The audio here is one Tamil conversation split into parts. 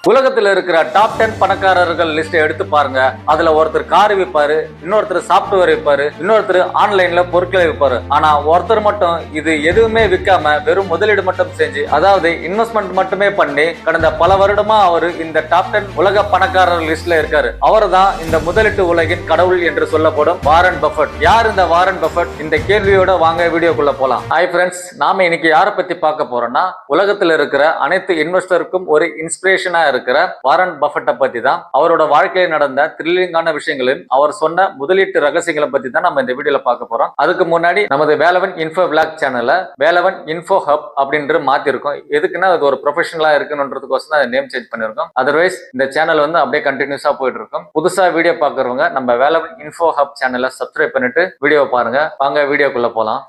உலகத்துல இருக்கிற டாப் 10 பணக்காரர்கள் லிஸ்ட் எடுத்து பாருங்க. அதுல ஒருத்தர் கார் விற்பாரு, இன்னொருத்தர் சாப்ட்வேர் விற்பாரு, இன்னொருத்தர் ஆன்லைன்ல பொருட்களை விற்பாரு. ஆனா ஒருத்தர் மட்டும் இது எதுவுமே விற்காம வெறும் முதலீடு மட்டும் செஞ்சு, அதாவது இன்வெஸ்ட்மெண்ட் மட்டுமே பண்ணி கடந்த பல வருடமா அவரு இந்த டாப் 10 உலக பணக்காரர் லிஸ்ட்ல இருக்காரு. அவர் தான் இந்த முதலீட்டு உலகின் கடவுள் என்று சொல்லப்படும் வாரன் பஃபட். யார் இந்த வாரன் பஃபட்? இந்த கேள்வியோட வாங்க வீடியோக்குள்ள போலாம். ஹாய் ஃப்ரெண்ட்ஸ், நாம இன்னைக்கு யாரை பத்தி பார்க்க போறோம்னா, உலகத்துல இருக்கிற அனைத்து இன்வெஸ்டருக்கும் ஒரு இன்ஸ்பிரேஷனா இருக்கிற வாரன் பஃபட்டை பத்தி தான், அவரோட வாழ்க்கையில் நடந்த த்ரில்லிங்கான விஷயங்களும் அவர் சொன்ன முதலீட்டு ரகசியங்களை பத்தி தான் நம்ம இந்த வீடியோல பார்க்க போறோம். அதுக்கு முன்னாடி நமது வேலவன் இன்ஃபோ விளாக் சேனல்ல வேலவன் இன்ஃபோ ஹப் அப்படின்ற மாத்திருக்கோம். எதுக்குன்னா அது ஒரு ப்ரொஃபஷனலா இருக்கணும்ன்றதுக்கோசம் தான் நேம் சேஞ்ச் பண்ணிருக்கோம். அதர்வைஸ் இந்த சேனல் வந்து அப்படியே கண்டினியூஸா போயிட்டு இருக்கும். புதுசா வீடியோ பாக்குறவங்க நம்ம வேலவன் இன்ஃபோ ஹப் சேனலை சப்ஸ்கிரைப் பண்ணிட்டு வீடியோ பாருங்க. வாங்க வீடியோக்குள்ள போலாம்.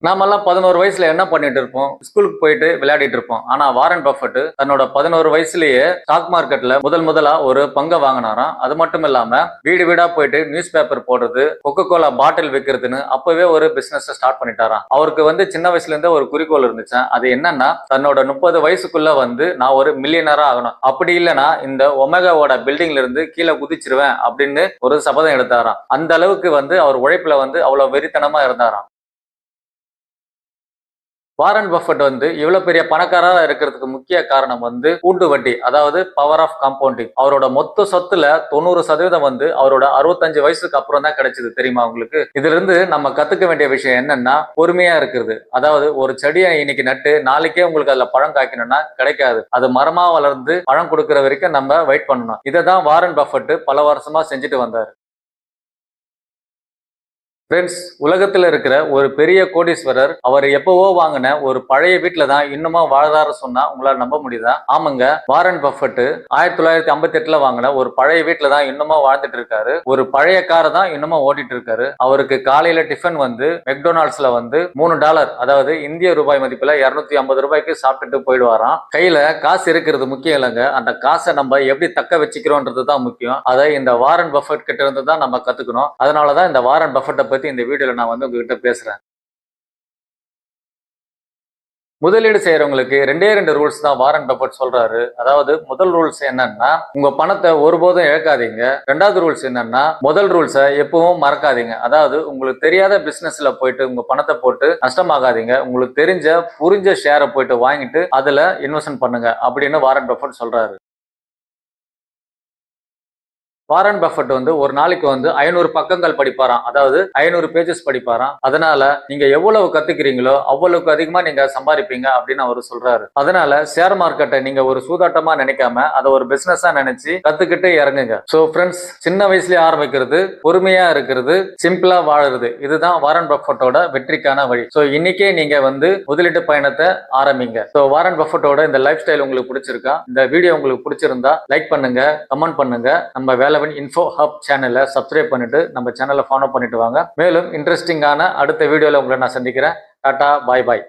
நாமெல்லாம் 11 வயசுல என்ன பண்ணிட்டு இருப்போம்? ஸ்கூலுக்கு போயிட்டு விளையாடிட்டு இருப்போம். ஆனா வாரன் பஃபட் தன்னோட 11 வயசுலயே ஸ்டாக் மார்க்கெட்ல முதலா ஒரு பங்கை வாங்கினாராம். அது மட்டும் இல்லாம வீடு வீடா போயிட்டு நியூஸ் பேப்பர் போடுறது, கொக்கோ கோலா பாட்டில் விற்கிறதுன்னு அப்பவே ஒரு பிசினஸ் ஸ்டார்ட் பண்ணிட்டாராம். அவருக்கு வந்து சின்ன வயசுல இருந்தே ஒரு குறிக்கோள் இருந்துச்சு. அது என்னன்னா, தன்னோட 30 வயசுக்குள்ள வந்து நான் ஒரு மில்லியனரா ஆகணும், அப்படி இல்லைன்னா இந்த ஒமேகாவோட பில்டிங்ல இருந்து கீழே குதிச்சிருவேன் அப்படின்னு ஒரு சபதம் எடுத்தாராம். அந்த அளவுக்கு வந்து அவர் உழைப்புல வந்து அவ்வளவு வெறித்தனமா இருந்தாராம். வாரன் பஃபட் வந்து இவ்வளவு பெரிய பணக்காரரா இருக்கிறதுக்கு முக்கிய காரணம் வந்து கூட்டு வட்டி, அதாவது பவர் ஆஃப் காம்பவுண்டிங். அவரோட மொத்த சொத்துல 90% வந்து அவரோட 65 வயசுக்கு அப்புறம் தான் கிடைச்சது. தெரியுமா உங்களுக்கு? இதுல இருந்து நம்ம கத்துக்க வேண்டிய விஷயம் என்னன்னா, பொறுமையா இருக்கிறது. அதாவது ஒரு செடியை இன்னைக்கு நட்டு நாளைக்கே உங்களுக்கு அதுல பழம் காய்க்கணும்னா கிடைக்காது. அது மரமா வளர்ந்து பழம் கொடுக்கிற வரைக்கும் நம்ம வெயிட் பண்ணணும். இதை தான் வாரன் பஃபட் பல வருஷமா செஞ்சுட்டு வந்தாரு. ஃப்ரெண்ட்ஸ், உலகத்துல இருக்கிற ஒரு பெரிய கோடீஸ்வரர் அவர் எப்பவோ வாங்கின ஒரு பழைய வீட்டுல தான் இன்னுமா வாழ்றாரு சொன்னா உங்களால நம்ப முடியுதா? ஆமாங்க, வாரன் பஃபட் 1958 வாங்கின ஒரு பழைய வீட்டுல தான் இன்னுமா வாழ்ந்துட்டு இருக்காரு. ஒரு பழைய காரை தான் இன்னுமா ஓட்டிட்டு இருக்காரு. அவருக்கு காலையில டிஃபன் வந்து மெக்டொனால்ட்ஸ்ல வந்து $3, அதாவது இந்திய ரூபாய் மதிப்புல 250 ரூபாய்க்கு சாப்பிட்டுட்டு போயிடுவாராம். கையில காசு இருக்கிறது முக்கியம் இல்லைங்க, அந்த காசை நம்ம எப்படி தக்க வச்சுக்கிறோன்றது தான் முக்கியம். அதை இந்த வாரன் பஃபட் கிட்ட இருந்து தான் நம்ம கத்துக்கணும். அதனாலதான் இந்த வாரன் பஃபட்டை பத்தி இந்த வீடியோல நான் வந்து உங்ககிட்ட பேசுறேன். முதலீடு செய்யறவங்களுக்கு 2 ரூல்ஸ் தான் வாரன் பஃபட் சொல்றாரு. அதாவது முதல் ரூல்ஸ் என்னன்னா, உங்க பணத்தை ஒருபோதும் இழக்காதீங்க. 2வது ரூல்ஸ் என்னன்னா, முதல் ரூல்ஸை எப்பவும் மறக்காதீங்க. அதாவது உங்களுக்கு தெரியாத பிசினஸ்ல போயிட்டு உங்க பணத்தை போட்டு நஷ்டமாகாதீங்க. உங்களுக்கு தெரிஞ்ச புரிஞ்ச ஷேரை போயிட்டு வாங்கிட்டு அதுல இன்வெஸ்ட்மெண்ட் பண்ணுங்க அப்படின்னு வாரன் பஃபட் சொல்றாரு. வாரன் பஃபட் வந்து ஒரு நாளைக்கு வந்து 500 பக்கங்கள் படிப்பாராம், அதாவது 500 பேஜஸ் படிப்பாராம். அதனால நீங்க எவ்வளவு கத்துக்கிறீங்களோ அவ்வளவுக்கு அதிகமா நீங்க சம்பாதிப்பீங்க அப்படின்னு அவரு சொல்றாரு. அதனால ஷேர் மார்க்கெட்டை நீங்க ஒரு சூதாட்டமா நினைக்காம அதை ஒரு பிசினஸா நினைச்சு கத்துக்கிட்டு இறங்குங்க. சோ ஃப்ரெண்ட்ஸ், சின்ன வயசுலயே ஆரம்பிக்கிறது, பொறுமையா இருக்கிறது, சிம்பிளா வாழறது, இதுதான் வாரன் பஃபட்டோட வெற்றிக்கான வழி. சோ இன்னைக்கே நீங்க வந்து முதலீட்டு பயணத்தை ஆரம்பிங்க. சோ வாரன் பஃபட்டோட இந்த லைஃப் ஸ்டைல் உங்களுக்கு பிடிச்சிருக்கா? இந்த வீடியோ உங்களுக்கு பிடிச்சிருந்தா லைக் பண்ணுங்க, கமெண்ட் பண்ணுங்க. நம்ம வேலவன் இன்ஃபோ ஹப் சேனலை சப்ஸ்கிரைப் பண்ணிட்டு நம்ம சேனலை ஃபாலோ பண்ணிட்டு வாங்க. மேலும் இன்ட்ரெஸ்டிங்கான அடுத்த வீடியோல உங்களை நான் சந்திக்கிறேன். டாடா, பாய் பாய்.